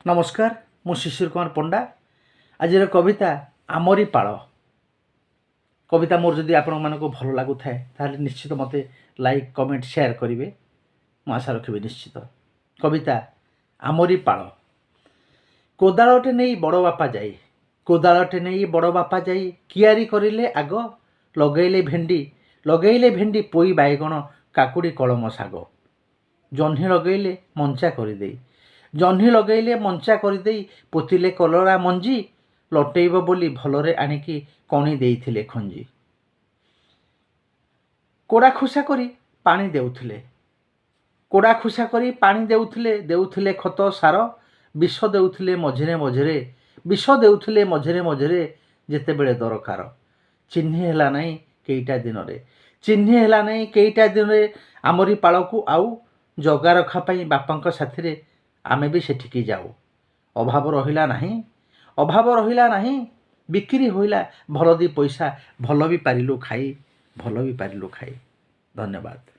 नमस्कार मु शिशिर कुमार पंडा आज कविता आमरी पाल कविता मोर जदि आपण मानक भल लगु थाए ताहले निश्चित मते लाइक कमेंट शेयर करेंगे मु आशा रखिबे निश्चित। कविता आमरी पाल। कोदालटे नहीं बड़ बापा जाई, कोदालटे नहीं बड़ बापा जाई, कियारी करिले आग, लगेइले भेंडी पोई बाइगण काकुड़ी कलम साग, जह्नी लगेइले मंचा करदेई, जह्नी लगेइले मंचा करदेई, पोतिले कलरा मंजी, लटेइब बोली भलरे आनिकी कणी देइथिले खंजी, कोड़ा खुसा करी पानी देउथिले, कोड़ा खुसा करी पानी देउथिले खत सार, विष देउथिले मझिरे मझिरे, विष देउथिले मझिरे मझिरे जेतेबेले दरकार, चिन्ही हेला नहीं केईटा दिन रे, चिन्ही हेला नहीं केईटा दिन रे, आमरी पालकू आउ जगा रखा पाई बापांक साथिरे आमे भी सेठिकी जाऊ। अभाव रहिला नहीं, अभाव रहिला नहीं, बिक्री होइला भल दी पैसा, भल भी पारिलु खाई, भल भी पारिलु खाई। धन्यवाद।